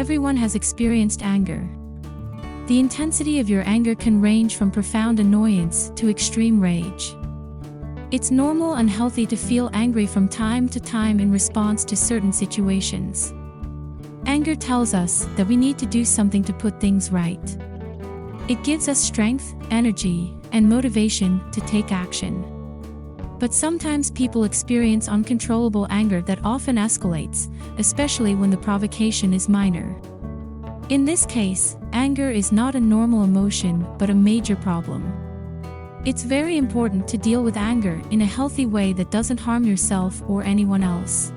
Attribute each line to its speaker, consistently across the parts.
Speaker 1: Everyone has experienced anger. The intensity of your anger can range from profound annoyance to extreme rage. It's normal and healthy to feel angry from time to time in response to certain situations. Anger tells us that we need to do something to put things right. It gives us strength, energy, and motivation to take action. But sometimes people experience uncontrollable anger that often escalates, especially when the provocation is minor. In this case, anger is not a normal emotion but a major problem. It's very important to deal with anger in a healthy way that doesn't harm yourself or anyone else.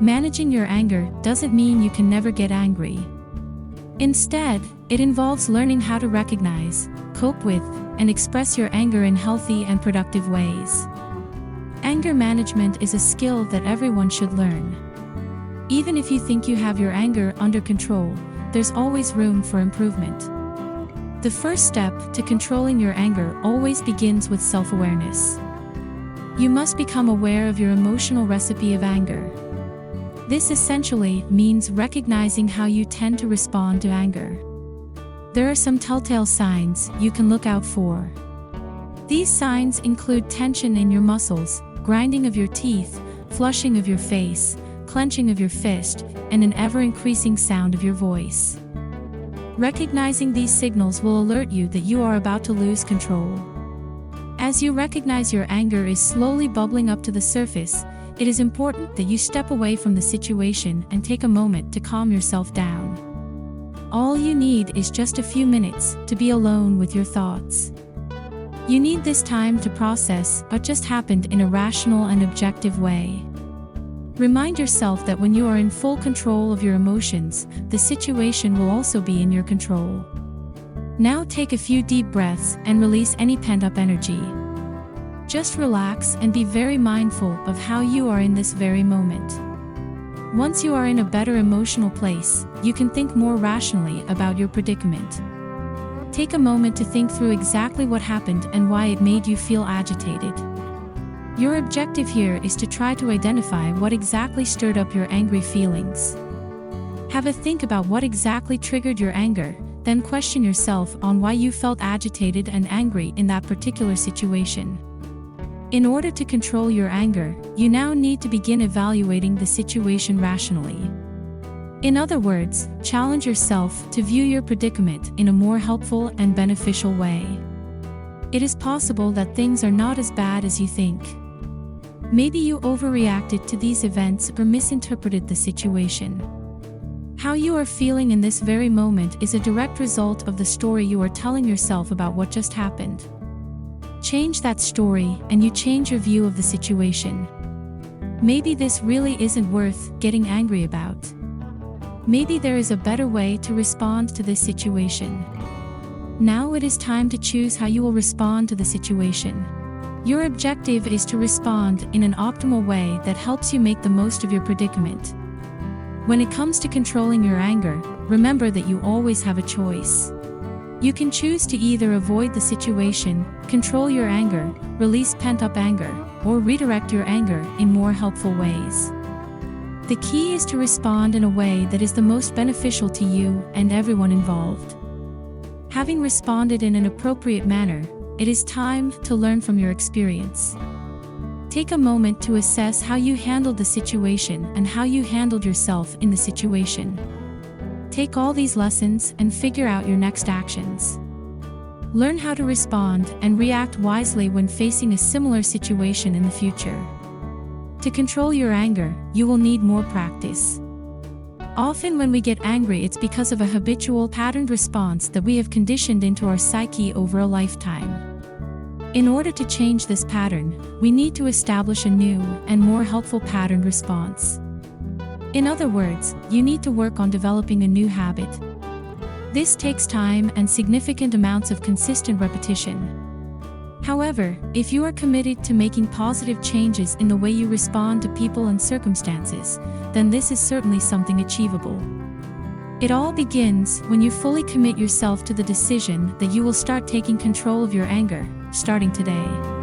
Speaker 1: Managing your anger doesn't mean you can never get angry. Instead, it involves learning how to recognize, cope with, and express your anger in healthy and productive ways. Anger management is a skill that everyone should learn. Even if you think you have your anger under control, there's always room for improvement. The first step to controlling your anger always begins with self-awareness. You must become aware of your emotional recipe of anger. This essentially means recognizing how you tend to respond to anger. There are some telltale signs you can look out for. These signs include tension in your muscles, grinding of your teeth, flushing of your face, clenching of your fist, and an ever-increasing sound of your voice. Recognizing these signals will alert you that you are about to lose control. As you recognize your anger is slowly bubbling up to the surface, it is important that you step away from the situation and take a moment to calm yourself down. All you need is just a few minutes to be alone with your thoughts. You need this time to process what just happened in a rational and objective way. Remind yourself that when you are in full control of your emotions, the situation will also be in your control. Now take a few deep breaths and release any pent-up energy. Just relax and be very mindful of how you are in this very moment. Once you are in a better emotional place, you can think more rationally about your predicament. Take a moment to think through exactly what happened and why it made you feel agitated. Your objective here is to try to identify what exactly stirred up your angry feelings. Have a think about what exactly triggered your anger, then question yourself on why you felt agitated and angry in that particular situation. In order to control your anger, you now need to begin evaluating the situation rationally. In other words, challenge yourself to view your predicament in a more helpful and beneficial way. It is possible that things are not as bad as you think. Maybe you overreacted to these events or misinterpreted the situation. How you are feeling in this very moment is a direct result of the story you are telling yourself about what just happened. Change that story, and you change your view of the situation. Maybe this really isn't worth getting angry about. Maybe there is a better way to respond to this situation. Now it is time to choose how you will respond to the situation. Your objective is to respond in an optimal way that helps you make the most of your predicament. When it comes to controlling your anger, remember that you always have a choice. You can choose to either avoid the situation, control your anger, release pent-up anger, or redirect your anger in more helpful ways. The key is to respond in a way that is the most beneficial to you and everyone involved. Having responded in an appropriate manner, it is time to learn from your experience. Take a moment to assess how you handled the situation and how you handled yourself in the situation. Take all these lessons and figure out your next actions. Learn how to respond and react wisely when facing a similar situation in the future. To control your anger, you will need more practice. Often when we get angry, it's because of a habitual patterned response that we have conditioned into our psyche over a lifetime. In order to change this pattern, we need to establish a new and more helpful patterned response. In other words, you need to work on developing a new habit. This takes time and significant amounts of consistent repetition. However, if you are committed to making positive changes in the way you respond to people and circumstances, then this is certainly something achievable. It all begins when you fully commit yourself to the decision that you will start taking control of your anger, starting today.